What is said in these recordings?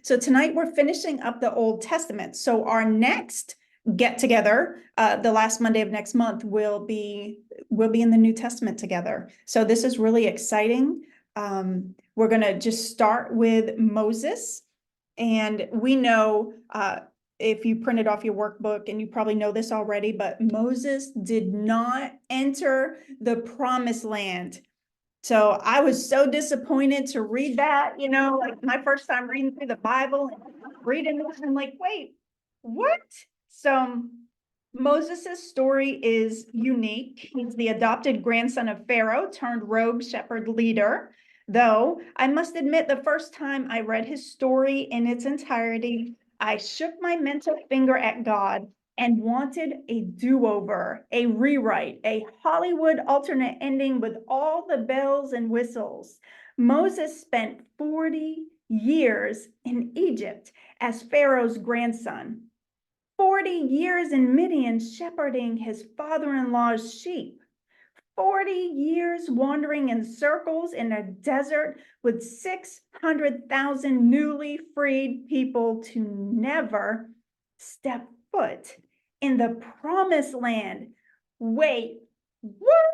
So tonight we're finishing up the Old Testament. So our next get together, the last Monday of next month, we'll be in the New Testament together. So this is really exciting. We're gonna just start with Moses, and we know if you printed off your workbook, and you probably know this already, but Moses did not enter the promised land. So I was so disappointed to read that, like my first time reading through the Bible and reading this, I'm like, wait, what? So Moses' story is unique. He's the adopted grandson of Pharaoh turned rogue shepherd leader. Though I must admit, the first time I read his story in its entirety, I shook my mental finger at God and wanted a do-over, a rewrite, a Hollywood alternate ending with all the bells and whistles. Moses spent 40 years in Egypt as Pharaoh's grandson, 40 years in Midian shepherding his father-in-law's sheep, 40 years wandering in circles in a desert with 600,000 newly freed people to never step foot in the promised land. Wait, what?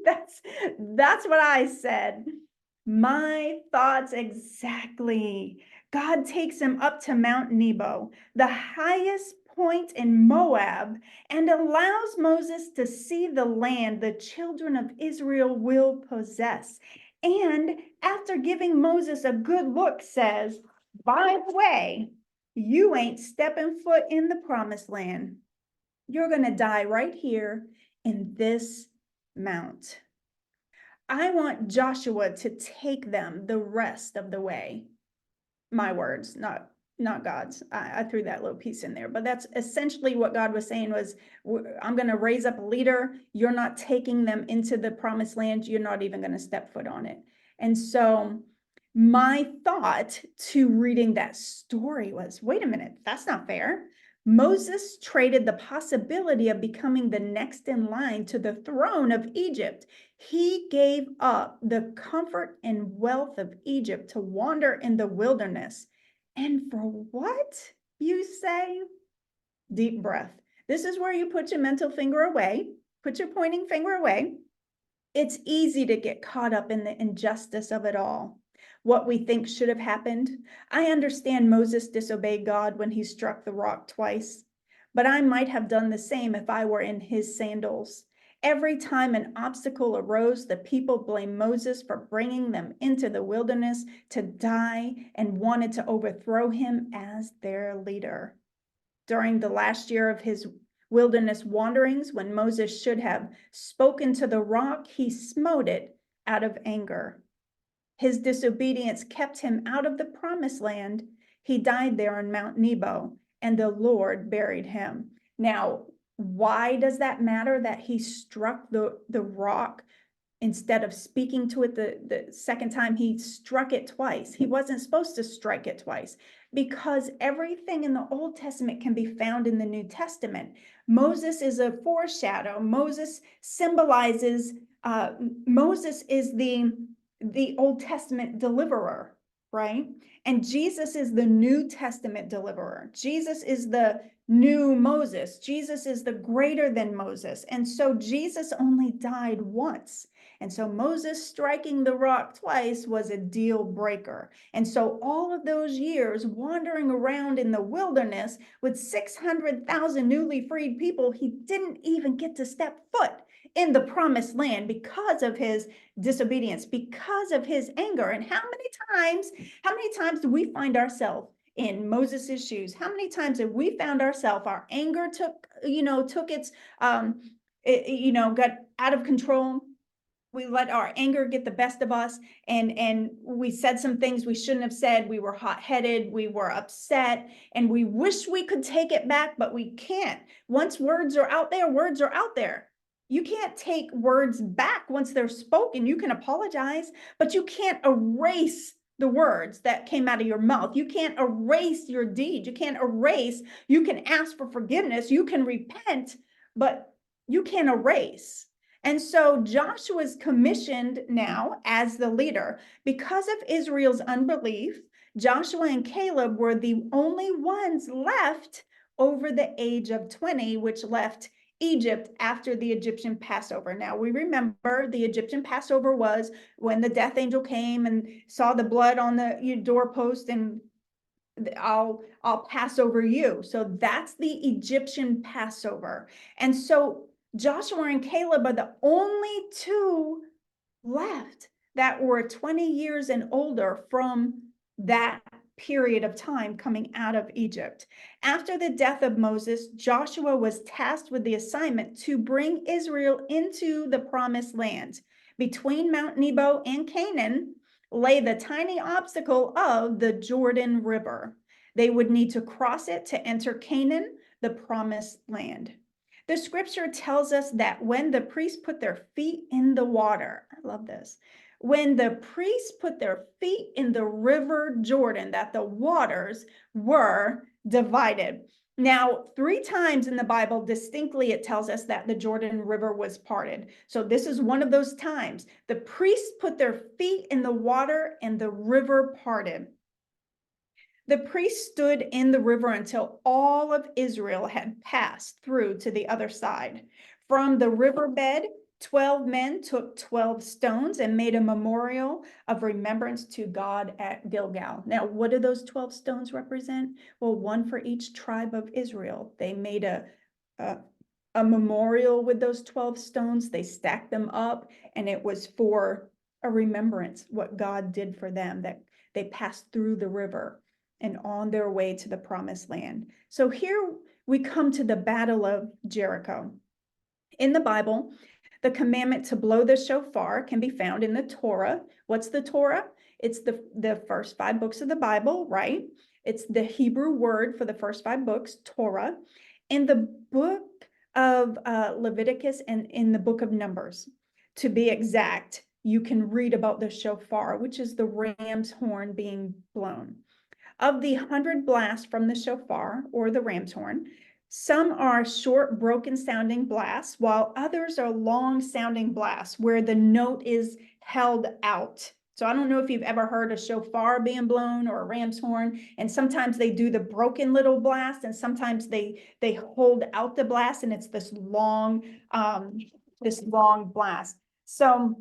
That's what I said. My thoughts exactly. God takes him up to Mount Nebo, the highest point in Moab, and allows Moses to see the land the children of Israel will possess. And after giving Moses a good look, says, by the way, you ain't stepping foot in the promised land. You're going to die right here in this mount. I want Joshua to take them the rest of the way. My words, not God's. I threw that little piece in there, but that's essentially what God was saying was, I'm going to raise up a leader. You're not taking them into the promised land. You're not even going to step foot on it. And so my thought to reading that story was, wait a minute, that's not fair. Moses traded the possibility of becoming the next in line to the throne of Egypt. He gave up the comfort and wealth of Egypt to wander in the wilderness. And for what, you say? Deep breath. This is where you put your mental finger away, put your pointing finger away. It's easy to get caught up in the injustice of it all, what we think should have happened. I understand Moses disobeyed God when he struck the rock twice, but I might have done the same if I were in his sandals. Every time an obstacle arose, the people blamed Moses for bringing them into the wilderness to die and wanted to overthrow him as their leader. During the last year of his wilderness wanderings, when Moses should have spoken to the rock, he smote it out of anger. His disobedience kept him out of the promised land. He died there on Mount Nebo, and the Lord buried him. Now, why does that matter that he struck the rock instead of speaking to it the second time? He struck it twice. He wasn't supposed to strike it twice, because everything in the Old Testament can be found in the New Testament. Moses is a foreshadow. Moses symbolizes, Moses is the Old Testament deliverer, right? And Jesus is the New Testament deliverer. Jesus is the new Moses. Jesus is the greater than Moses. And so Jesus only died once. And so Moses striking the rock twice was a deal breaker. And so all of those years wandering around in the wilderness with 600,000 newly freed people, he didn't even get to step foot in the promised land because of his disobedience, because of his anger. And how many times do we find ourselves in Moses's shoes? How many times have we found ourselves, our anger took its, got out of control? We let our anger get the best of us, and we said some things we shouldn't have said. We were hot-headed, we were upset, and we wish we could take it back, but we can't. Once words are out there, words are out there. You can't take words back once they're spoken. You can apologize, but you can't erase the words that came out of your mouth. You can't erase your deed. You can't erase. You can ask for forgiveness. You can repent, but you can't erase. And so Joshua's commissioned now as the leader because of Israel's unbelief. Joshua and Caleb were the only ones left over the age of 20, which left Egypt after the Egyptian Passover. Now we remember the Egyptian Passover was when the death angel came and saw the blood on the doorpost and I'll pass over you. So that's the Egyptian Passover. And so Joshua and Caleb are the only two left that were 20 years and older from that period of time coming out of Egypt. After the death of Moses, Joshua was tasked with the assignment to bring Israel into the promised land. Between Mount Nebo and Canaan lay the tiny obstacle of the Jordan River. They would need to cross it to enter Canaan, the promised land. The scripture tells us that when the priests put their feet in the water, I love this, when the priests put their feet in the river Jordan, that the waters were divided. Now, 3 times in the Bible, distinctly, it tells us that the Jordan River was parted. So this is one of those times. The priests put their feet in the water and the river parted. The priests stood in the river until all of Israel had passed through to the other side. From the riverbed, 12 men took 12 stones and made a memorial of remembrance to God at Gilgal. Now, what do those 12 stones represent? Well, one for each tribe of Israel. They made a memorial with those 12 stones. They stacked them up, and it was for a remembrance, what God did for them, that they passed through the river and on their way to the promised land. So here we come to the Battle of Jericho. In the Bible, the commandment to blow the shofar can be found in the Torah. What's the Torah? It's the first 5 books of the Bible, right? It's the Hebrew word for the first 5 books, Torah. In the book of Leviticus and in the book of Numbers, to be exact, you can read about the shofar, which is the ram's horn being blown. Of the 100 blasts from the shofar or the ram's horn, some are short, broken sounding blasts, while others are long sounding blasts where the note is held out. So I don't know if you've ever heard a shofar being blown or a ram's horn, and sometimes they do the broken little blast, and sometimes they hold out the blast, and it's this long blast. So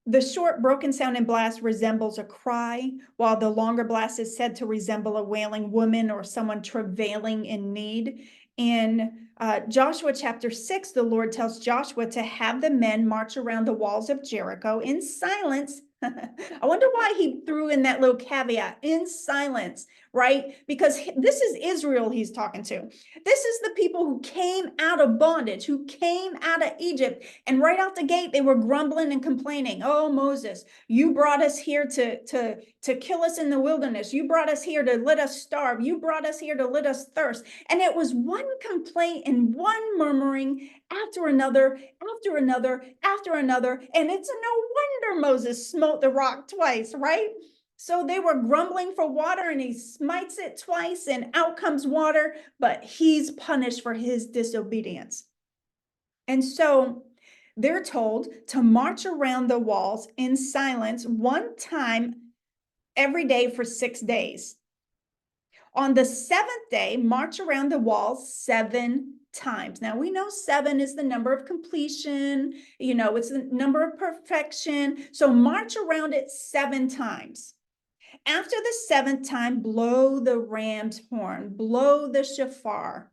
the short, broken sounding blast resembles a cry, while the longer blast is said to resemble a wailing woman or someone travailing in need. In Joshua chapter 6, the Lord tells Joshua to have the men march around the walls of Jericho in silence. I wonder why he threw in that little caveat, in silence, right? Because this is Israel he's talking to. This is the people who came out of bondage, who came out of Egypt. And right out the gate, they were grumbling and complaining. Oh, Moses, you brought us here to kill us in the wilderness. You brought us here to let us starve. You brought us here to let us thirst. And it was one complaint and one murmuring after another, after another, after another. And it's no wonder Moses smote the rock twice, right? So they were grumbling for water, and he smites it twice, and out comes water, but he's punished for his disobedience. And so they're told to march around the walls in silence one time every day for 6 days. On the 7th day, march around the walls 7 times. Now we know 7 is the number of completion, it's the number of perfection. So march around it 7 times. After the 7th time, blow the ram's horn, blow the shofar.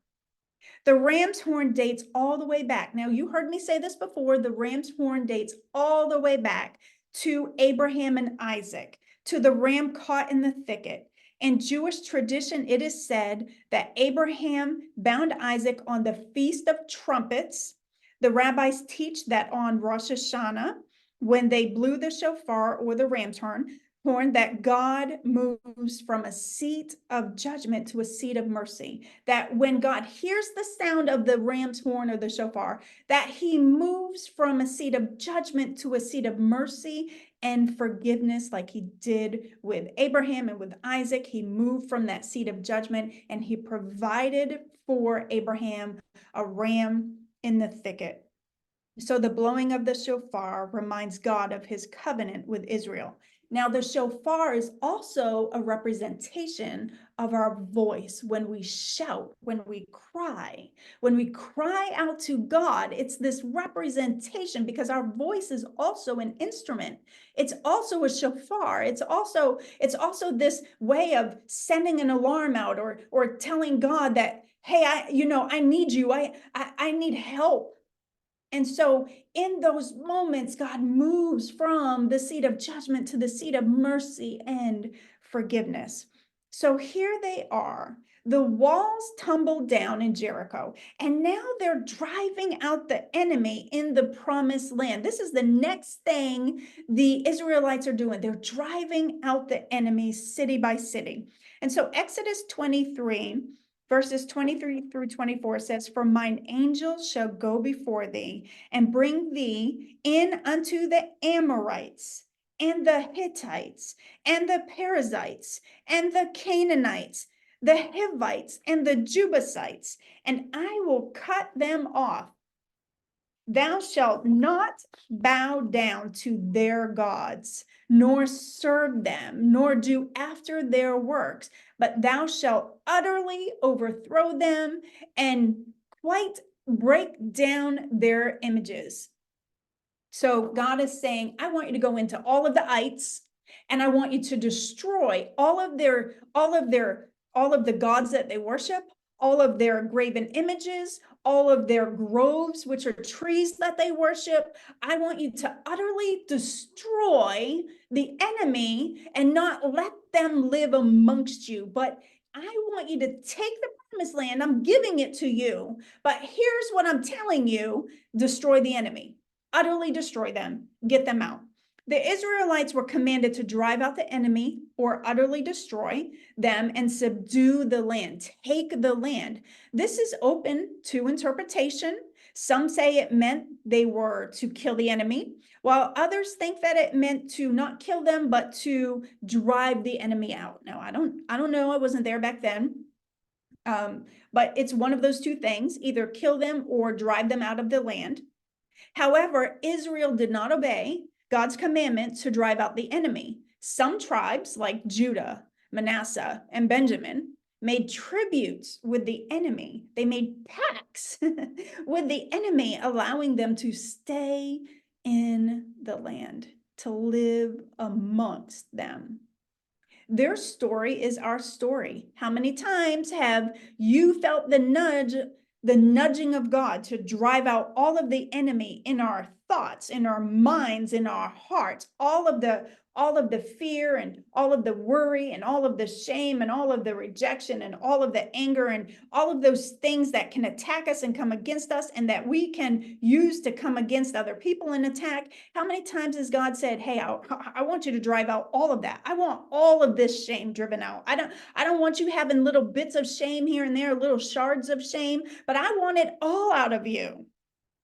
The ram's horn dates all the way back. Now, you heard me say this before. The ram's horn dates all the way back to Abraham and Isaac, to the ram caught in the thicket. In Jewish tradition, it is said that Abraham bound Isaac on the Feast of Trumpets. The rabbis teach that on Rosh Hashanah, when they blew the shofar or the ram's horn, that God moves from a seat of judgment to a seat of mercy. That when God hears the sound of the ram's horn or the shofar, that he moves from a seat of judgment to a seat of mercy and forgiveness, like he did with Abraham and with Isaac. He moved from that seat of judgment, and he provided for Abraham a ram in the thicket. So the blowing of the shofar reminds God of his covenant with Israel. Now, the shofar is also a representation of our voice when we shout, when we cry. When we cry out to God, it's this representation because our voice is also an instrument. It's also a shofar. It's also this way of sending an alarm out or telling God that, hey, I need you. I need help. And so in those moments, God moves from the seat of judgment to the seat of mercy and forgiveness. So here they are. The walls tumbled down in Jericho, and now they're driving out the enemy in the promised land. This is the next thing the Israelites are doing. They're driving out the enemy city by city. And so Exodus 23, verses 23 through 24 says, "For mine angel shall go before thee, and bring thee in unto the Amorites, and the Hittites, and the Perizzites, and the Canaanites, the Hivites, and the Jebusites, and I will cut them off. Thou shalt not bow down to their gods, nor serve them, nor do after their works, but thou shalt utterly overthrow them and quite break down their images." So God is saying, I want you to go into all of the ites, and I want you to destroy all of the gods that they worship, all of their graven images, all of their groves, which are trees that they worship. I want you to utterly destroy the enemy and not let them live amongst you. But I want you to take the promised land. I'm giving it to you. But here's what I'm telling you: destroy the enemy, utterly destroy them, get them out. The Israelites were commanded to drive out the enemy or utterly destroy them and subdue the land, take the land. This is open to interpretation. Some say it meant they were to kill the enemy, while others think that it meant to not kill them, but to drive the enemy out. Now, I don't know. I wasn't there back then. But it's one of those two things: either kill them or drive them out of the land. However, Israel did not obey God's commandment to drive out the enemy. Some tribes, like Judah, Manasseh, and Benjamin, made tributes with the enemy. They made pacts with the enemy, allowing them to stay in the land, to live amongst them. Their story is our story. How many times have you felt the nudging of God to drive out all of the enemy in our thoughts, in our minds, in our hearts, all of the fear and all of the worry and all of the shame and all of the rejection and all of the anger and all of those things that can attack us and come against us and that we can use to come against other people and attack? How many times has God said, hey, I want you to drive out all of that. I want all of this shame driven out. I don't want you having little bits of shame here and there, little shards of shame, but I want it all out of you.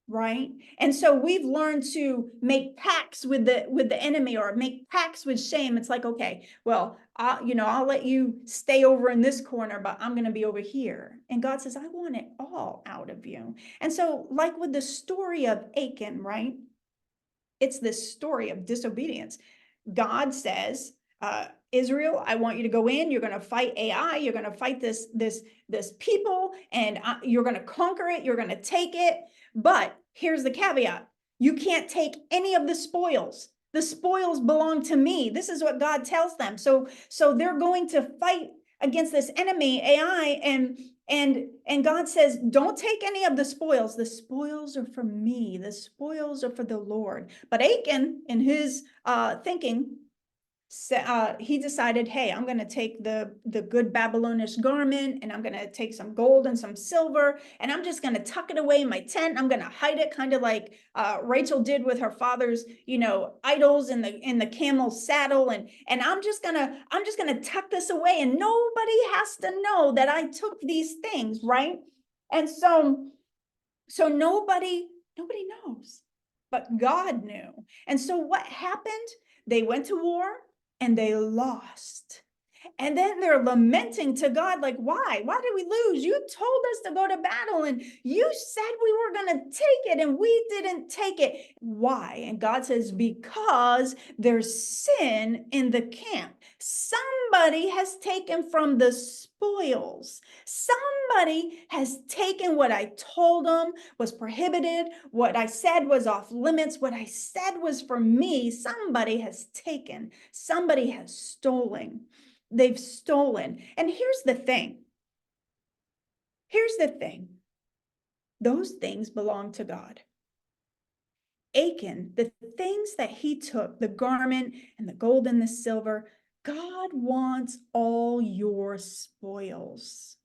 Right? And so we've learned to make pacts with the enemy or make pacts with shame. It's like, okay, well, I'll let you stay over in this corner, but I'm going to be over here. And God says, I want it all out of you. And so, like with the story of Achan, right? It's this story of disobedience. God says, Israel, I want you to go in. You're going to fight Ai. You're going to fight this people, and you're going to conquer it. You're going to take it. But here's the caveat: you can't take any of the spoils. The spoils belong to me. This is what God tells them. So they're going to fight against this enemy, Ai, and God says, don't take any of the spoils. The spoils are for me. The spoils are for the Lord. But Achan, in his thinking, he decided, hey, I'm going to take the good Babylonish garment, and I'm going to take some gold and some silver, and I'm just going to tuck it away in my tent. I'm going to hide it, kind of like Rachel did with her father's, idols in the camel's saddle, and I'm just gonna tuck this away, and nobody has to know that I took these things, right? And so nobody knows, but God knew. And so what happened? They went to war and they lost. And then they're lamenting to God, like, why? Why did we lose? You told us to go to battle and you said we were going to take it and we didn't take it. Why? And God says, because there's sin in the camp. Somebody has taken from the spoils. Somebody has taken what I told them was prohibited, what I said was off limits, what I said was for me. Somebody has taken, somebody has stolen. They've stolen. And here's the thing. Here's the thing. Those things belong to God. Achan, the things that he took, the garment and the gold and the silver, God wants all your spoils.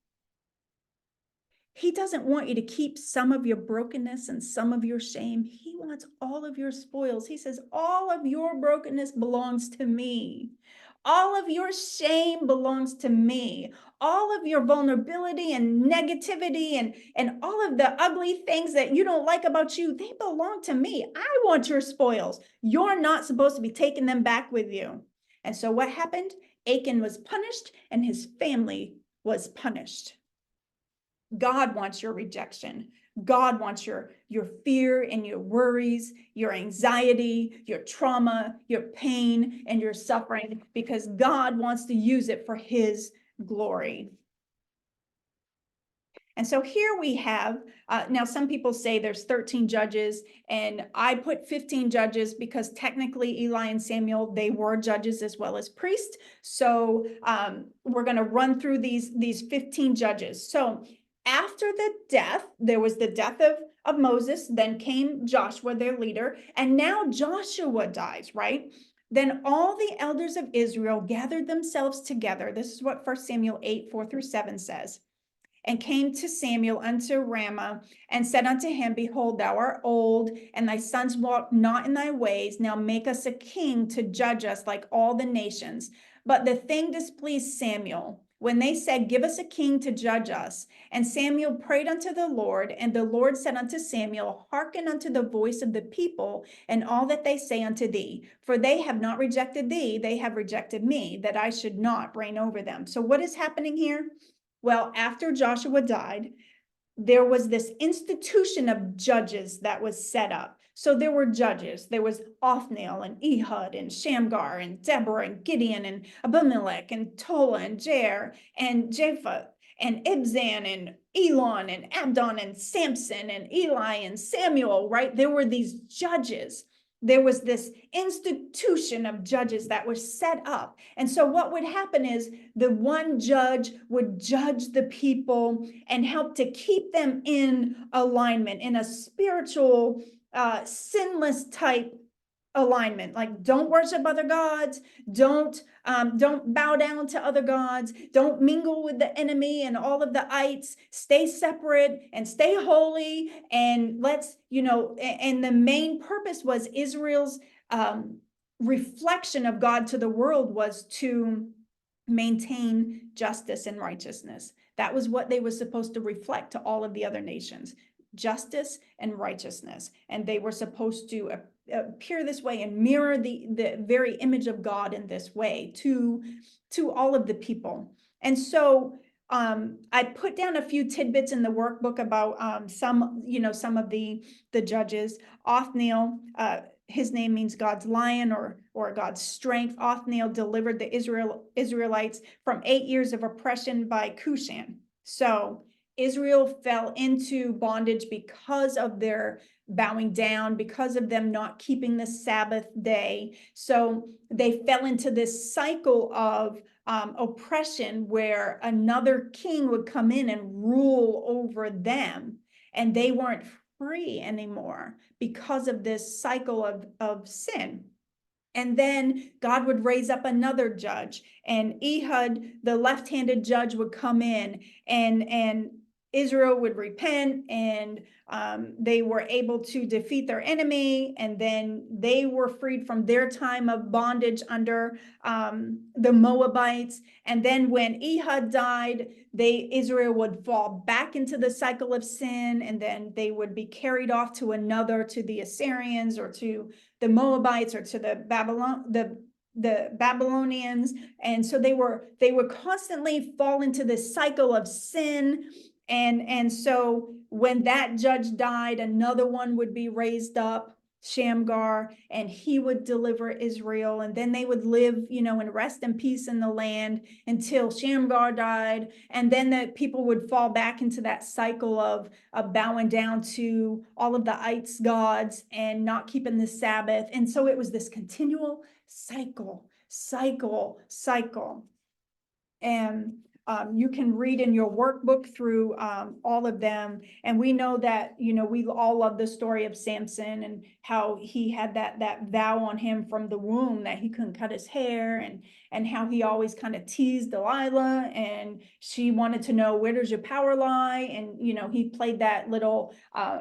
He doesn't want you to keep some of your brokenness and some of your shame. He wants all of your spoils. He says, all of your brokenness belongs to me. All of your shame belongs to me. All of your vulnerability and negativity and all of the ugly things that you don't like about you, they belong to me. I want your spoils. You're not supposed to be taking them back with you. And so what happened? Achan was punished and his family was punished. God wants your rejection. God wants your fear and your worries, your anxiety, your trauma, your pain, and your suffering, because God wants to use it for his glory. And so here we have, now some people say there's 13 judges, and I put 15 judges because technically Eli and Samuel, they were judges as well as priests. So we're going to run through these 15 judges. So after the death, there was the death of Moses, then came Joshua, their leader, and now Joshua dies, right? Then all the elders of Israel gathered themselves together. This is what 1 Samuel 8, 4-7 says. And came to Samuel unto Ramah, and said unto him, behold, thou art old, and thy sons walk not in thy ways. Now make us a king to judge us like all the nations. But the thing displeased Samuel, when they said, give us a king to judge us. And Samuel prayed unto the Lord, and the Lord said unto Samuel, hearken unto the voice of the people, and all that they say unto thee. For they have not rejected thee, they have rejected me, that I should not reign over them. So what is happening here? Well, after Joshua died, there was this institution of judges that was set up. So there were judges. There was Othniel and Ehud and Shamgar and Deborah and Gideon and Abimelech and Tola and Jair and Japhet and Ibzan and Elon and Abdon and Samson and Eli and Samuel, right? There were these judges. There was this institution of judges that was set up. And so what would happen is the one judge would judge the people and help to keep them in alignment, in a spiritual, sinless type alignment. Like, don't worship other gods, don't bow down to other gods, don't mingle with the enemy and all of the ites, stay separate and stay holy. And let's, and the main purpose was Israel's reflection of God to the world was to maintain justice and righteousness. That was what they were supposed to reflect to all of the other nations, justice and righteousness. And they were supposed to appear this way and mirror the very image of God in this way to all of the people. And so I put down a few tidbits in the workbook about some of the judges. Othniel, his name means God's lion or God's strength. Othniel delivered the Israelites from 8 years of oppression by Cushan. So Israel fell into bondage because of their bowing down, because of them not keeping the Sabbath day. So they fell into this cycle of oppression where another king would come in and rule over them, and they weren't free anymore because of this cycle of sin. And then God would raise up another judge, and Ehud, the left-handed judge, would come in, and Israel would repent, and they were able to defeat their enemy, and then they were freed from their time of bondage under the Moabites. And then when Ehud died, Israel would fall back into the cycle of sin, and then they would be carried off to the Assyrians or to the Moabites or to the the Babylonians. And so they would constantly fall into this cycle of sin. And so when that judge died, another one would be raised up, Shamgar, and he would deliver Israel. And then they would live, in rest and peace in the land until Shamgar died. And then the people would fall back into that cycle of bowing down to all of the ites gods and not keeping the Sabbath. And so it was this continual cycle. And you can read in your workbook through all of them. And we know that, we all love the story of Samson and how he had that vow on him from the womb that he couldn't cut his hair, and how he always kind of teased Delilah, and she wanted to know, where does your power lie? And, he played that little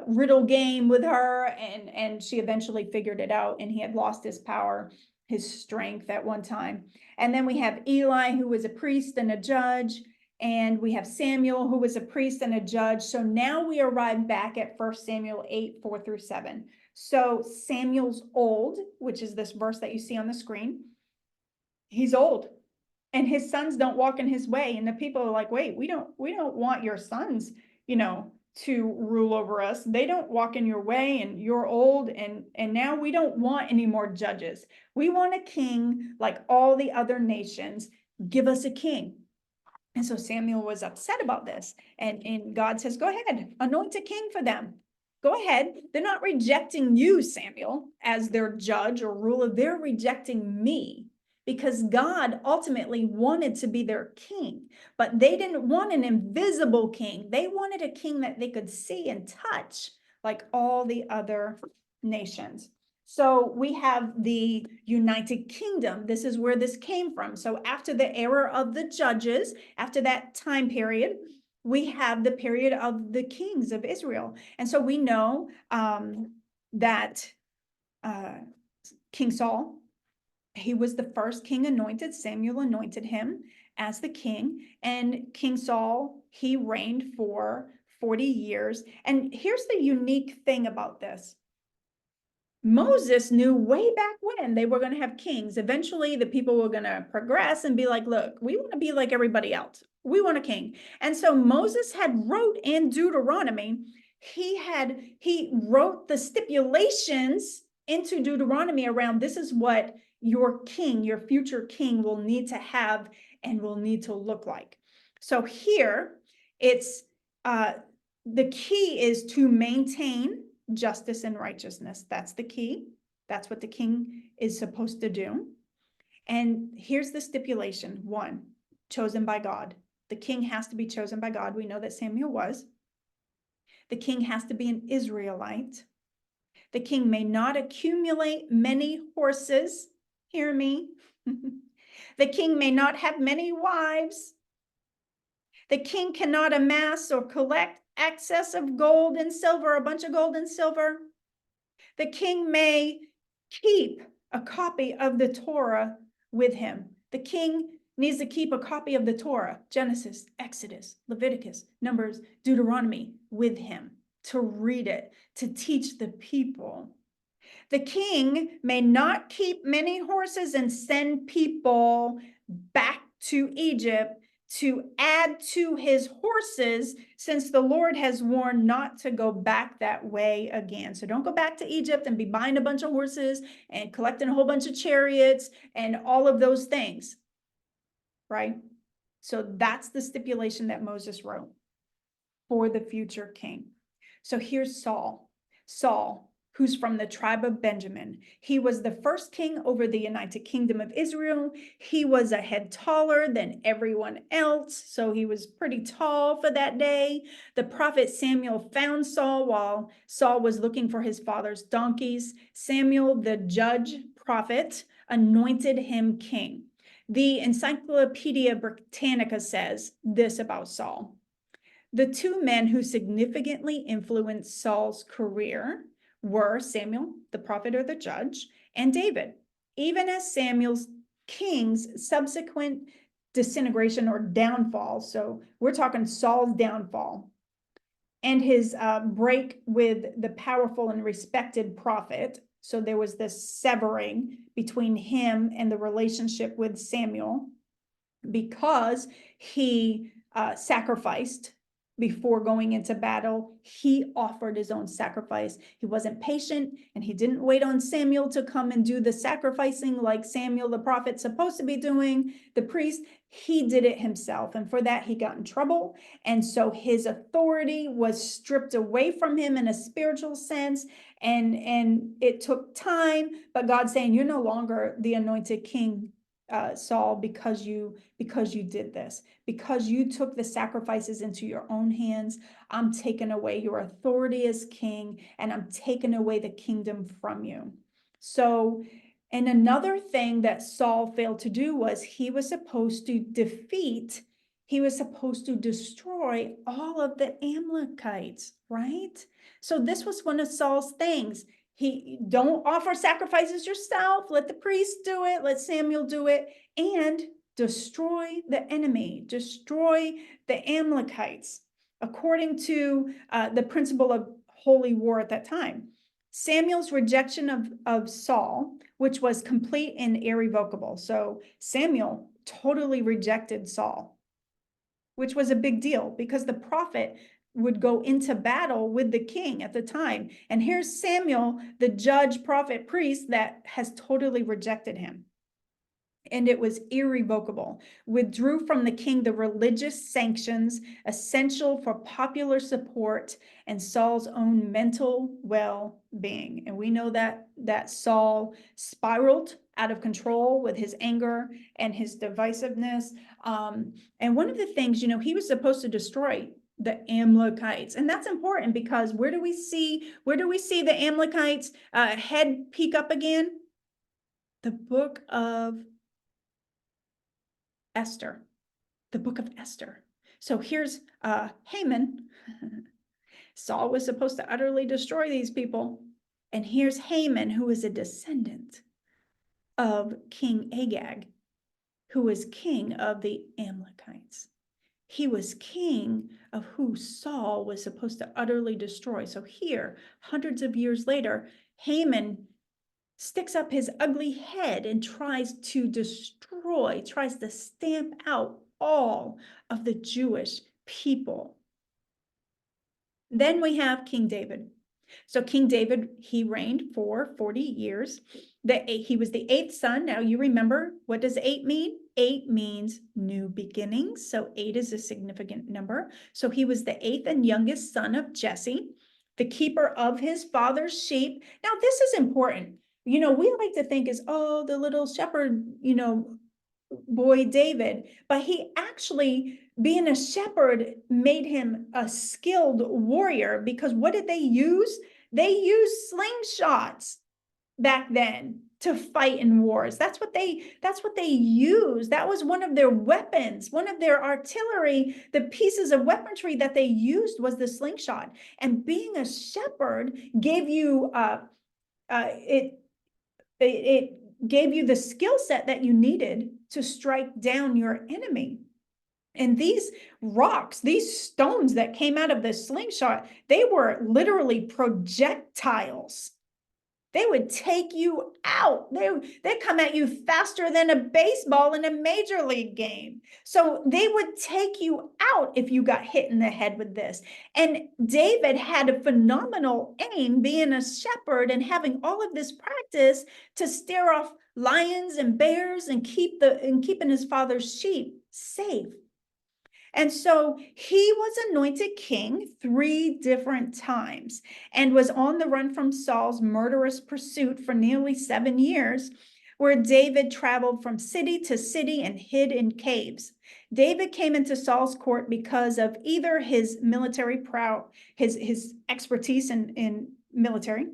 riddle game with her, and she eventually figured it out, and he had lost his power, his strength at one time. And then we have Eli, who was a priest and a judge, and we have Samuel, who was a priest and a judge. So now we arrive back at 1 Samuel 8, 4-7. So Samuel's old, which is this verse that you see on the screen. He's old, and his sons don't walk in his way. And the people are like, wait, we don't want your sons, to rule over us. They don't walk in your way, and you're old, and now we don't want any more judges. We want a king like all the other nations. Give us a king. And so Samuel was upset about this, and God says, go ahead, anoint a king for them. Go ahead. They're not rejecting you, Samuel, as their judge or ruler. They're rejecting me, because God ultimately wanted to be their king, but they didn't want an invisible king. They wanted a king that they could see and touch, like all the other nations. So we have the United Kingdom. This is where this came from. So after the era of the judges, after that time period, we have the period of the kings of Israel. And so we know that King Saul, he was the first king anointed. Samuel anointed him as the king. And King Saul, he reigned for 40 years. And here's the unique thing about this. Moses knew way back when they were going to have kings. Eventually, the people were going to progress and be like, look, we want to be like everybody else. We want a king. And so Moses had wrote in Deuteronomy, he wrote the stipulations into Deuteronomy around, this is what your king, your future king, will need to have and will need to look like. So here, it's the key is to maintain justice and righteousness. That's the key. That's what the king is supposed to do. And here's the stipulation. 1, chosen by God. The king has to be chosen by God. We know that Samuel was. The king has to be an Israelite. The king may not accumulate many horses. Hear me. The king may not have many wives. The king cannot amass or collect excess of gold and silver, a bunch of gold and silver. The king may keep a copy of the Torah with him. The king needs to keep a copy of the Torah, Genesis, Exodus, Leviticus, Numbers, Deuteronomy, with him, to read it, to teach the people. The king may not keep many horses and send people back to Egypt to add to his horses, since the Lord has warned not to go back that way again. So don't go back to Egypt and be buying a bunch of horses and collecting a whole bunch of chariots and all of those things, right? So that's the stipulation that Moses wrote for the future king. So here's Saul. Saul, who's from the tribe of Benjamin. He was the first king over the United Kingdom of Israel. He was a head taller than everyone else, so he was pretty tall for that day. The prophet Samuel found Saul while Saul was looking for his father's donkeys. Samuel, the judge prophet, anointed him king. The Encyclopedia Britannica says this about Saul. The 2 men who significantly influenced Saul's career were Samuel, the prophet or the judge, and David. Even as Samuel's king's subsequent disintegration or downfall, so we're talking Saul's downfall, and his break with the powerful and respected prophet So there was this severing between him and the relationship with Samuel because he sacrificed before going into battle. He offered his own sacrifice. He wasn't patient, and he didn't wait on Samuel to come and do the sacrificing like Samuel the prophet's supposed to be doing, the priest. He did it himself, and for that he got in trouble. And so his authority was stripped away from him in a spiritual sense, and it took time, but God's saying, you're no longer the anointed king, Saul, because you did this, because you took the sacrifices into your own hands. I'm taking away your authority as king, and I'm taking away the kingdom from you. So, and another thing that Saul failed to do was he was supposed to destroy all of the Amalekites, right? So this was one of Saul's things. He don't offer sacrifices yourself. Let the priest do it. Let Samuel do it, and destroy the enemy, destroy the Amalekites, according to the principle of holy war at that time. Samuel's rejection of Saul, which was complete and irrevocable. So Samuel totally rejected Saul, which was a big deal because the prophet would go into battle with the king at the time. And here's Samuel, the judge, prophet, priest, that has totally rejected him. And it was irrevocable. Withdrew from the king the religious sanctions essential for popular support and Saul's own mental well-being. And we know that Saul spiraled out of control with his anger and his divisiveness. And one of the things, he was supposed to destroy the Amalekites. And that's important because where do we see the Amalekites head peek up again? The book of Esther, the book of Esther. So here's Haman. Saul was supposed to utterly destroy these people. And here's Haman, who is a descendant of King Agag, who was king of the Amalekites. He was king of who Saul was supposed to utterly destroy. So here, hundreds of years later, Haman sticks up his ugly head and tries to stamp out all of the Jewish people. Then we have King David. So King David, he reigned for 40 years. He was the 8th son. Now you remember, what does 8 mean? 8 means new beginnings. So 8 is a significant number. So he was the 8th and youngest son of Jesse, the keeper of his father's sheep. Now this is important. We like to think is, oh, the little shepherd, boy David, but he actually, being a shepherd, made him a skilled warrior, because what did they use? They used slingshots back then to fight in wars. That's what they used. That was one of their weapons, one of their artillery. The pieces of weaponry that they used was the slingshot. And being a shepherd gave you it gave you the skill set that you needed to strike down your enemy. And these rocks, these stones that came out of the slingshot, they were literally projectiles. They would take you out. They'd come at you faster than a baseball in a major league game. So they would take you out if you got hit in the head with this. And David had a phenomenal aim, being a shepherd and having all of this practice to scare off lions and bears and keeping his father's sheep safe. And so he was anointed king 3 different times and was on the run from Saul's murderous pursuit for nearly 7 years, where David traveled from city to city and hid in caves. David came into Saul's court because of either his military his expertise in military,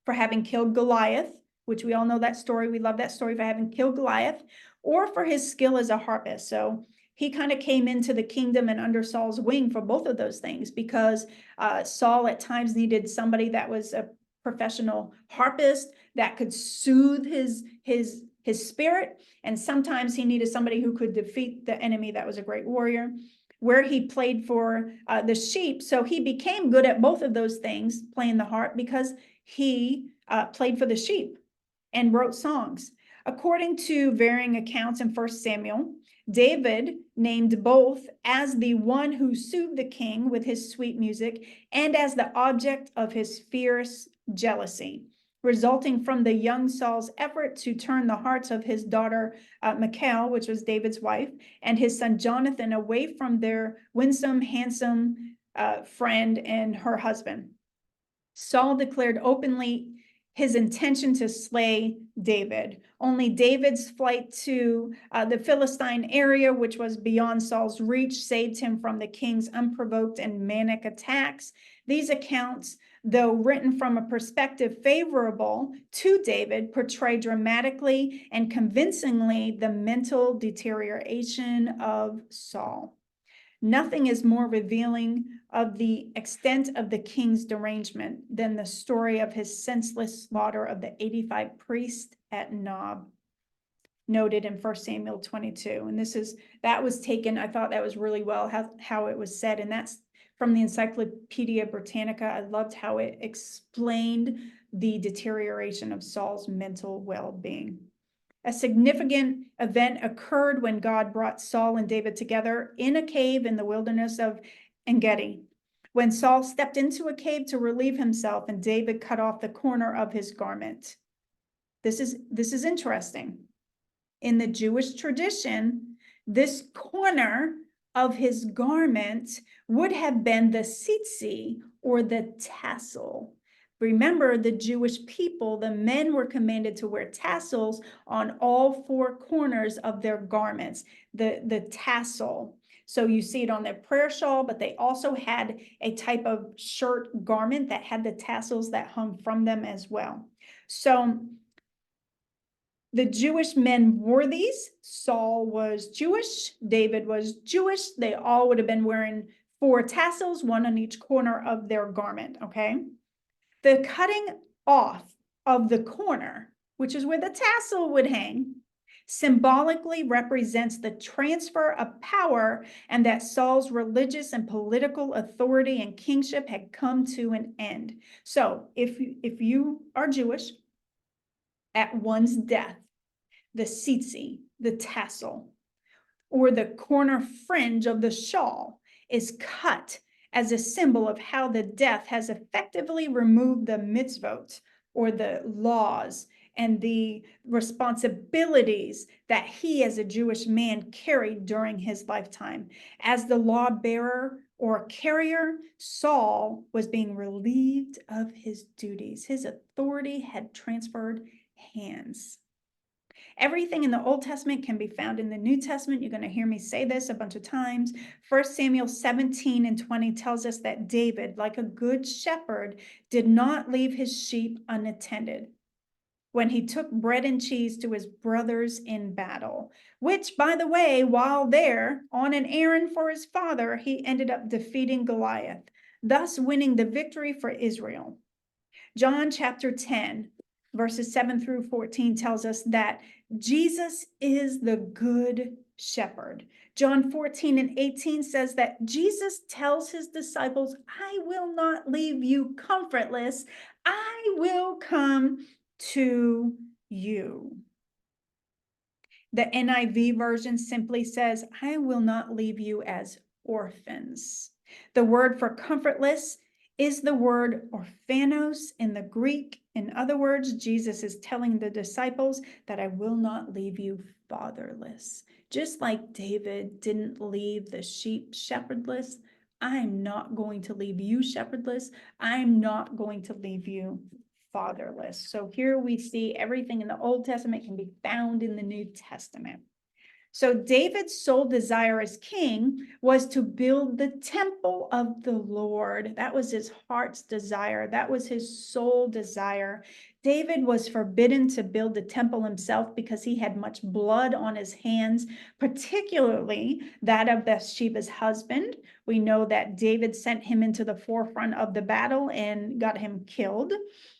for having killed Goliath, which we all know that story. We love that story, for having killed Goliath, or for his skill as a harpist. So he kind of came into the kingdom and under Saul's wing for both of those things, because Saul at times needed somebody that was a professional harpist that could soothe his spirit. And sometimes he needed somebody who could defeat the enemy that was a great warrior, where he played for the sheep. So he became good at both of those things, playing the harp, because he played for the sheep and wrote songs. According to varying accounts in 1 Samuel, David named both as the one who soothed the king with his sweet music and as the object of his fierce jealousy, resulting from the young Saul's effort to turn the hearts of his daughter Michal, which was David's wife, and his son Jonathan away from their winsome, handsome friend and her husband. Saul declared openly his intention to slay David. Only David's flight to the Philistine area, which was beyond Saul's reach, saved him from the king's unprovoked and manic attacks. These accounts, though written from a perspective favorable to David, portray dramatically and convincingly the mental deterioration of Saul. Nothing is more revealing of the extent of the king's derangement than the story of his senseless slaughter of the 85 priests at Nob, noted in 1 Samuel 22. And that was taken, I thought that was really well how it was said, and that's from the Encyclopedia Britannica. I loved how it explained the deterioration of Saul's mental well-being. A significant event occurred when God brought Saul and David together in a cave in the wilderness of En-Gedi. When Saul stepped into a cave to relieve himself, and David cut off the corner of his garment. This is interesting. In the Jewish tradition, this corner of his garment would have been the tzitzi, or the tassel. Remember, the Jewish people, the men were commanded to wear tassels on all four corners of their garments, the tassel. So you see it on their prayer shawl, but they also had a type of shirt garment that had the tassels that hung from them as well. So the Jewish men wore these. Saul was Jewish, David was Jewish. They all would have been wearing 4 tassels, one on each corner of their garment, okay? The cutting off of the corner, which is where the tassel would hang, symbolically represents the transfer of power and that Saul's religious and political authority and kingship had come to an end. So if you are Jewish, at one's death, the tzitzi, the tassel, or the corner fringe of the shawl is cut as a symbol of how the death has effectively removed the mitzvot, or the laws and the responsibilities that he as a Jewish man carried during his lifetime. As the law bearer or carrier, Saul was being relieved of his duties. His authority had transferred hands. Everything in the Old Testament can be found in the New Testament. You're going to hear me say this a bunch of times. 1 Samuel 17 and 20 tells us that David, like a good shepherd, did not leave his sheep unattended when he took bread and cheese to his brothers in battle, which, by the way, while there on an errand for his father, he ended up defeating Goliath, thus winning the victory for Israel. John chapter 10, verses 7 through 14 tells us that Jesus is the good shepherd. John 14 and 18 says that Jesus tells his disciples, I will not leave you comfortless. I will come to you. The NIV version simply says, I will not leave you as orphans. The word for comfortless is the word orphanos in the Greek. In other words, Jesus is telling the disciples that I will not leave you fatherless. Just like David didn't leave the sheep shepherdless, I'm not going to leave you shepherdless. I'm not going to leave you fatherless. So here we see everything in the Old Testament can be found in the New Testament. So David's sole desire as king was to build the temple of the Lord. That was his heart's desire. That was his sole desire. David was forbidden to build the temple himself because he had much blood on his hands, particularly that of Bathsheba's husband. We know that David sent him into the forefront of the battle and got him killed.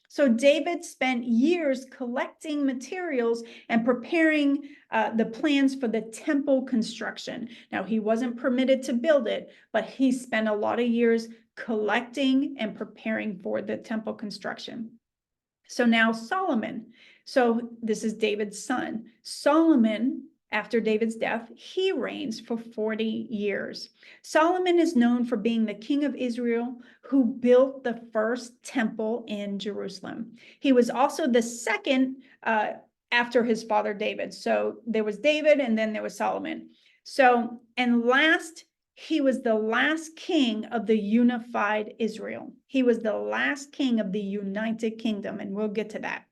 So David spent years collecting materials and preparing the plans for the temple construction. Now, he wasn't permitted to build it, but he spent a lot of years collecting and preparing for the temple construction. So now Solomon. So this is David's son. Solomon, after David's death, he reigns for 40 years. Solomon is known for being the king of Israel who built the first temple in Jerusalem. He was also the second after his father David. So there was David and then there was Solomon. So, and last, he was the last king of the unified Israel. He was the last king of the United Kingdom, and we'll get to that,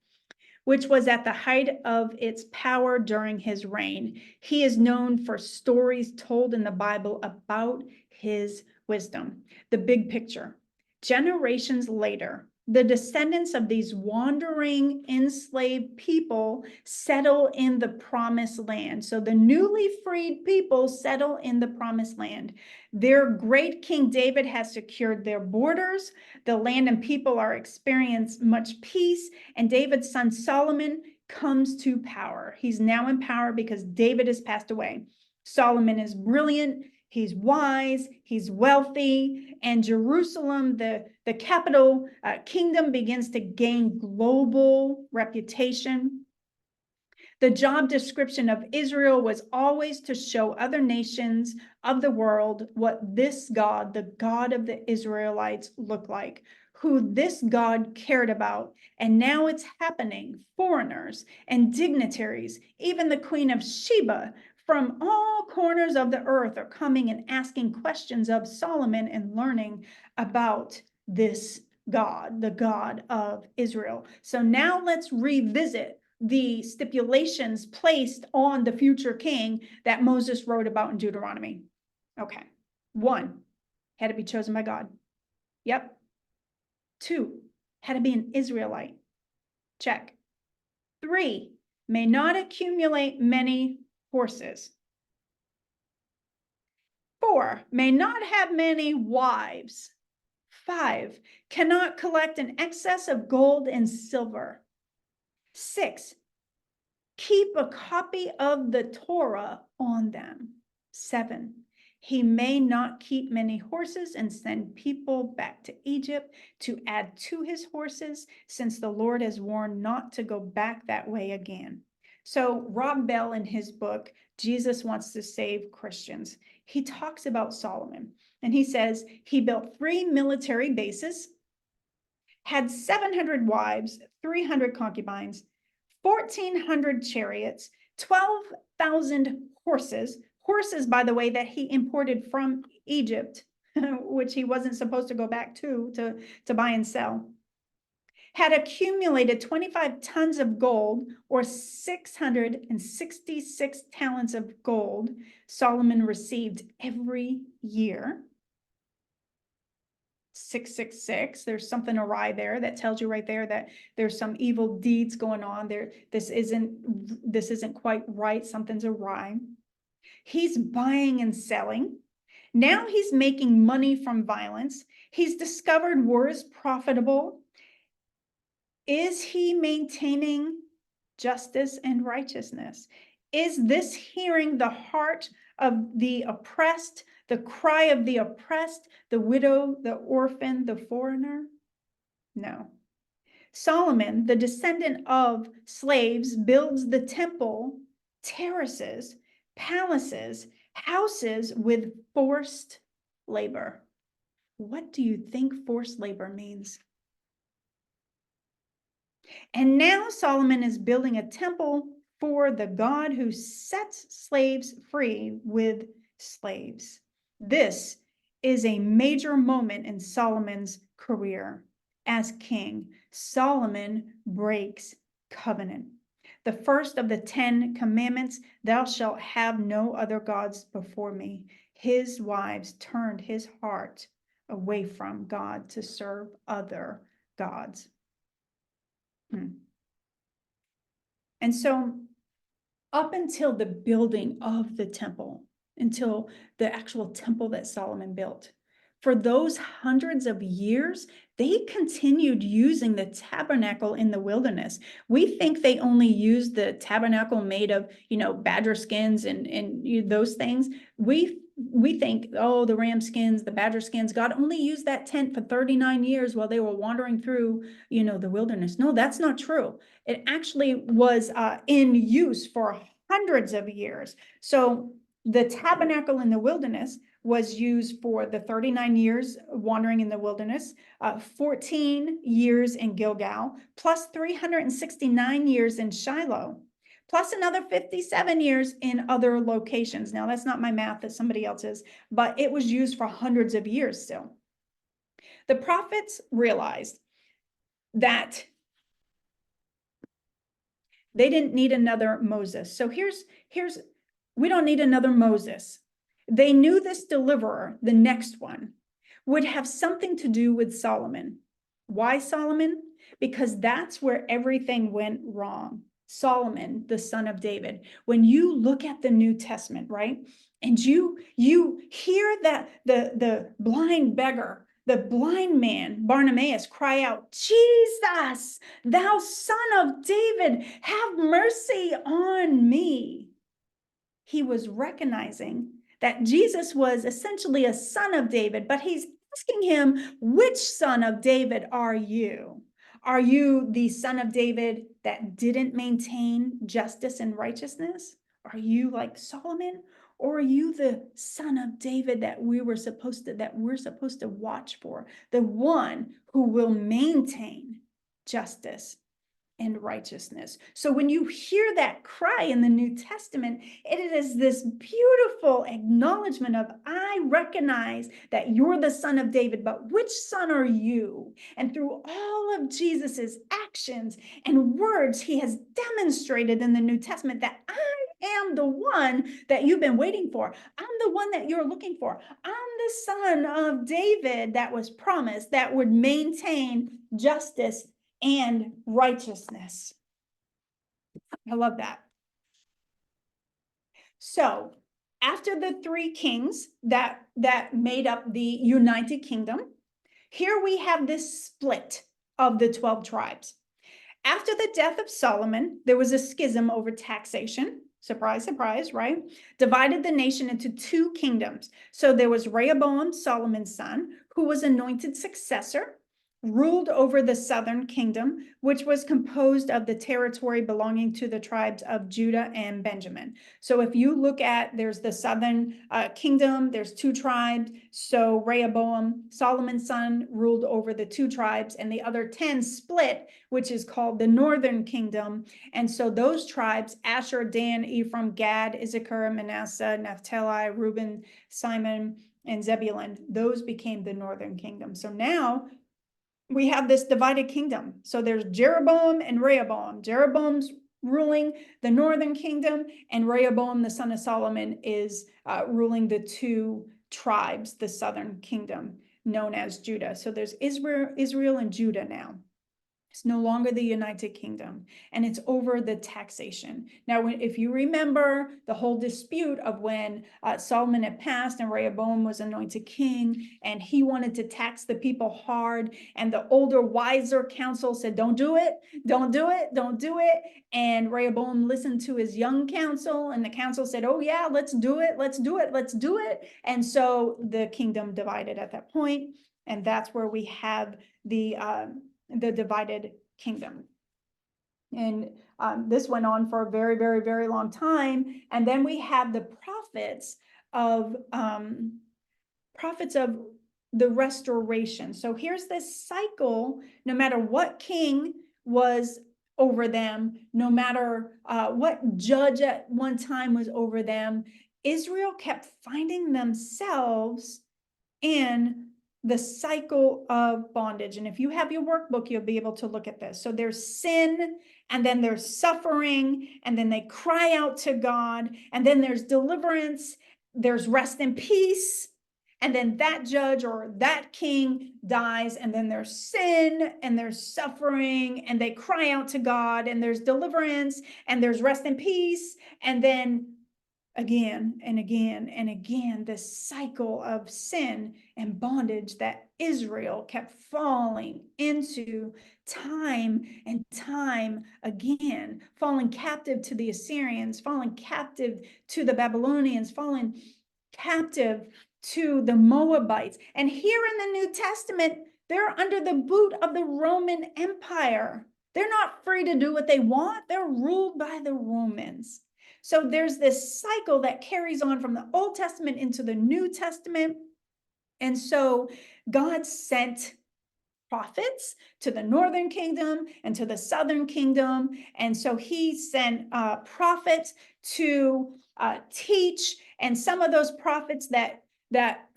which was at the height of its power during his reign. He is known for stories told in the Bible about his wisdom. The big picture. Generations later, the descendants of these wandering enslaved people settle in the promised land. So the newly freed people settle in the promised land. Their great King David has secured their borders. The land and people are experiencing much peace, and David's son Solomon comes to power. He's now in power because David has passed away. Solomon is brilliant. He's wise, he's wealthy, and Jerusalem, the capital kingdom, begins to gain global reputation. The job description of Israel was always to show other nations of the world what this God, the God of the Israelites, looked like, who this God cared about. And now it's happening. Foreigners and dignitaries, even the Queen of Sheba, from all corners of the earth are coming and asking questions of Solomon and learning about this God, the God of Israel. So now let's revisit the stipulations placed on the future king that Moses wrote about in Deuteronomy. Okay. 1, had to be chosen by God. Yep. 2, had to be an Israelite. Check. 3, may not accumulate many horses. 4, may not have many wives. 5, cannot collect an excess of gold and silver. 6, keep a copy of the Torah on them. 7, he may not keep many horses and send people back to Egypt to add to his horses, since the Lord has warned not to go back that way again. So Rob Bell, in his book, Jesus Wants to Save Christians, he talks about Solomon, and he says he built 3 military bases, had 700 wives, 300 concubines, 1,400 chariots, 12,000 horses. Horses, by the way, that he imported from Egypt, which he wasn't supposed to go back to buy and sell. Had accumulated 25 tons of gold, or 666 talents of gold, Solomon received every year. 666, there's something awry there that tells you right there that there's some evil deeds going on there. This isn't quite right. Something's awry. He's buying and selling. Now he's making money from violence. He's discovered war is profitable. Is he maintaining justice and righteousness? Is this hearing the heart of the oppressed, the cry of the oppressed, the widow, the orphan, the foreigner? No. Solomon, the descendant of slaves, builds the temple, terraces, palaces, houses with forced labor. What do you think forced labor means? And now Solomon is building a temple for the God who sets slaves free with slaves. This is a major moment in Solomon's career as king. Solomon breaks covenant. The first of the 10 commandments, thou shalt have no other gods before me. His wives turned his heart away from God to serve other gods. And so up until the building of the temple, until the actual temple that Solomon built, for those hundreds of years, they continued using the tabernacle in the wilderness. We think they only used the tabernacle made of, badger skins and those things. We we think, oh, the ram skins, the badger skins, God only used that tent for 39 years while they were wandering through, the wilderness. No, that's not true. It actually was in use for hundreds of years. So the tabernacle in the wilderness was used for the 39 years wandering in the wilderness, 14 years in Gilgal, plus 369 years in Shiloh, plus another 57 years in other locations. Now, that's not my math, that's somebody else's, but it was used for hundreds of years still. The prophets realized that they didn't need another Moses. So we don't need another Moses. They knew this deliverer, the next one, would have something to do with Solomon. Why Solomon? Because that's where everything went wrong. Solomon, the son of David. When you look at the New Testament, right? And you hear that the blind beggar, the blind man, Bartimaeus, cry out, Jesus, thou son of David, have mercy on me. He was recognizing that Jesus was essentially a son of David, but he's asking him, which son of David are you? Are you the son of David that didn't maintain justice and righteousness? Are you like Solomon? Or are you the son of David that we're supposed to watch for, the one who will maintain justice and righteousness? So when you hear that cry in the New Testament, it is this beautiful acknowledgement of, I recognize that you're the son of David, but which son are you? And through all of Jesus's actions and words, he has demonstrated in the New Testament that I am the one that you've been waiting for. I'm the one that you're looking for. I'm the son of David that was promised, that would maintain justice and righteousness. I love that. So after the three kings that made up the United Kingdom, here we have this split of the 12 tribes. After the death of Solomon, there was a schism over taxation. Surprise, surprise, right? Divided the nation into two kingdoms. So there was Rehoboam, Solomon's son, who was anointed successor, ruled over the southern kingdom, which was composed of the territory belonging to the tribes of Judah and Benjamin. So if you look at, there's the southern kingdom, there's two tribes. So Rehoboam, Solomon's son, ruled over the two tribes, and the other 10 split, which is called the northern kingdom. And so those tribes, Asher, Dan, Ephraim, Gad, Issachar, Manasseh, Naphtali, Reuben, Simon, and Zebulun, those became the northern kingdom. So now we have this divided kingdom. So there's Jeroboam and Rehoboam. Jeroboam's ruling the northern kingdom, and Rehoboam, the son of Solomon, is ruling the two tribes, the southern kingdom, known as Judah. So there's Israel and Judah now. It's no longer the United Kingdom, and it's over the taxation. Now, if you remember the whole dispute of when Solomon had passed and Rehoboam was anointed king, and he wanted to tax the people hard, and the older, wiser council said, don't do it, don't do it, don't do it. And Rehoboam listened to his young council, and the council said, oh yeah, let's do it, let's do it, let's do it. And so the kingdom divided at that point, and that's where we have the divided kingdom. And this went on for a very, very, very long time. And then we have the prophets of the restoration. So here's this cycle. No matter what king was over them, no matter what judge at one time was over them, Israel kept finding themselves in the cycle of bondage. And if you have your workbook, you'll be able to look at this. So there's sin, and then there's suffering, and then they cry out to God, and then there's deliverance, there's rest and peace, and then that judge or that king dies, and then there's sin, and there's suffering, and they cry out to God, and there's deliverance, and there's rest and peace, and then again and again and again, this cycle of sin and bondage that Israel kept falling into time and time again, falling captive to the Assyrians, falling captive to the Babylonians, falling captive to the Moabites. And here in the New Testament, they're under the boot of the Roman Empire. They're not free to do what they want. They're ruled by the Romans. So there's this cycle that carries on from the Old Testament into the New Testament. And so God sent prophets to the northern kingdom and to the southern kingdom. And so he sent prophets to teach. And some of those prophets that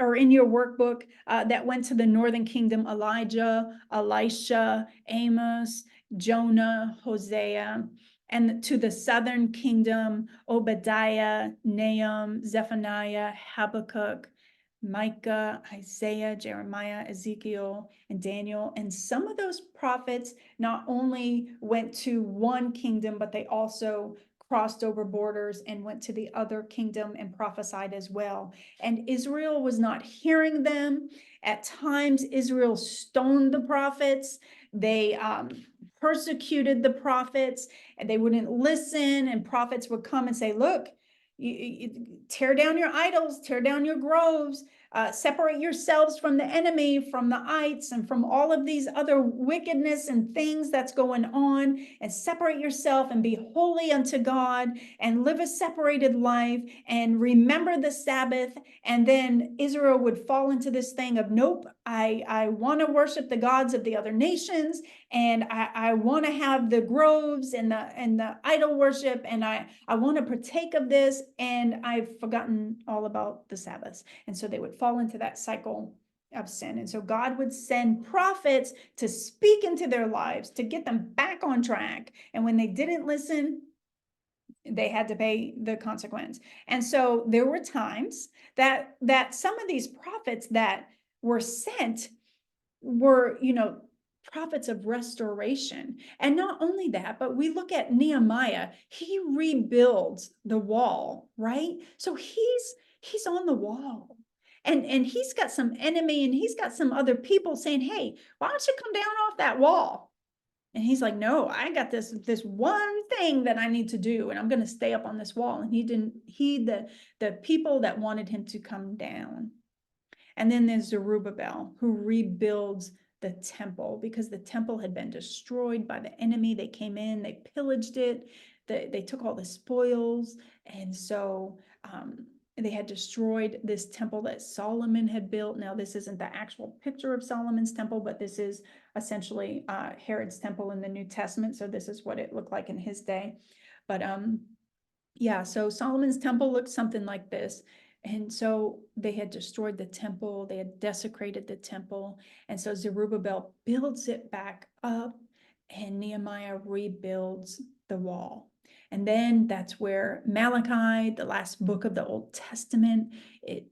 are in your workbook that went to the northern kingdom: Elijah, Elisha, Amos, Jonah, Hosea. And to the southern kingdom: Obadiah, Nahum, Zephaniah, Habakkuk, Micah, Isaiah, Jeremiah, Ezekiel, and Daniel. And some of those prophets not only went to one kingdom, but they also crossed over borders and went to the other kingdom and prophesied as well. And Israel was not hearing them. At times, Israel stoned the prophets. They persecuted the prophets, and they wouldn't listen. And prophets would come and say, look, you tear down your idols, tear down your groves, separate yourselves from the enemy, from the ites, and from all of these other wickedness and things that's going on, and separate yourself and be holy unto God and live a separated life and remember the Sabbath. And then Israel would fall into this thing of, nope, I want to worship the gods of the other nations, and I want to have the groves and the idol worship, and I want to partake of this, and I've forgotten all about the Sabbaths. And so they would fall into that cycle of sin. And so God would send prophets to speak into their lives, to get them back on track. And when they didn't listen, they had to pay the consequence. And so there were times that some of these prophets that were sent were, prophets of restoration. And not only that, but we look at Nehemiah, he rebuilds the wall, right? So he's on the wall. And he's got some enemy, and he's got some other people saying, hey, why don't you come down off that wall? And he's like, no, I got this one thing that I need to do, and I'm going to stay up on this wall. And he didn't heed the people that wanted him to come down. And then there's Zerubbabel, who rebuilds the temple, because the temple had been destroyed by the enemy. They came in, they pillaged it, they took all the spoils. And so they had destroyed this temple that Solomon had built. Now, this isn't the actual picture of Solomon's temple, but this is essentially Herod's temple in the New Testament. So this is what it looked like in his day. But yeah, so Solomon's temple looked something like this. And so they had destroyed the temple, they had desecrated the temple. And so Zerubbabel builds it back up, and Nehemiah rebuilds the wall. And then that's where Malachi, the last book of the Old Testament, it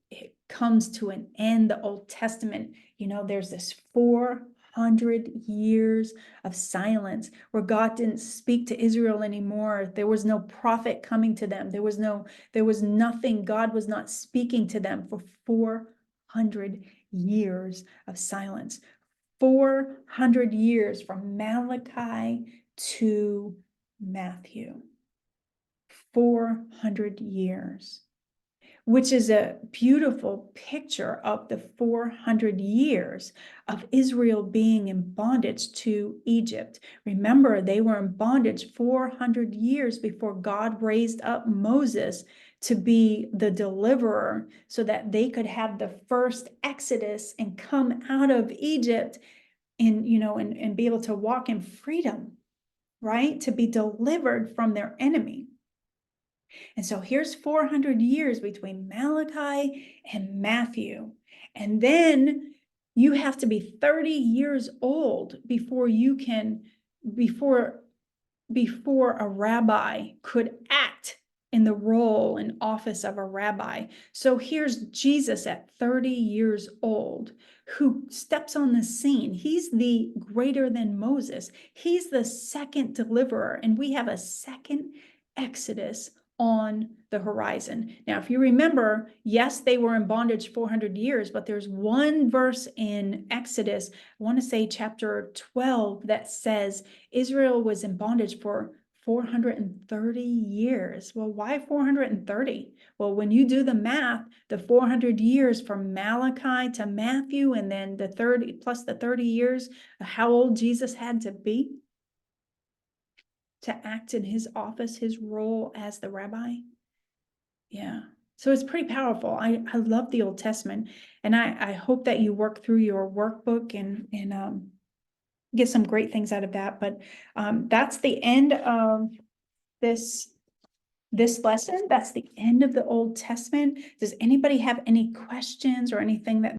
comes to an end. The Old Testament, there's this 400 years of silence where God didn't speak to Israel anymore. There was no prophet coming to them. There was nothing. God was not speaking to them for 400 years of silence. 400 years from Malachi to Matthew. 400 years, which is a beautiful picture of the 400 years of Israel being in bondage to Egypt. Remember, they were in bondage 400 years before God raised up Moses to be the deliverer, so that they could have the first exodus and come out of Egypt and be able to walk in freedom, right? To be delivered from their enemy. And so here's 400 years between Malachi and Matthew. And then you have to be 30 years old before a rabbi could act in the role and office of a rabbi. So here's Jesus at 30 years old, who steps on the scene. He's the greater than Moses. He's the second deliverer, and we have a second Exodus on the horizon. Now, if you remember, yes, they were in bondage 400 years, but there's one verse in Exodus, I want to say chapter 12, that says Israel was in bondage for 430 years. Well, why 430? Well, when you do the math, the 400 years from Malachi to Matthew, and then the 30 plus the 30 years, how old Jesus had to be to act in his office, his role as the rabbi. Yeah. So it's pretty powerful. I love the Old Testament, and I hope that you work through your workbook and get some great things out of that. But that's the end of this lesson. That's the end of the Old Testament. Does anybody have any questions or anything that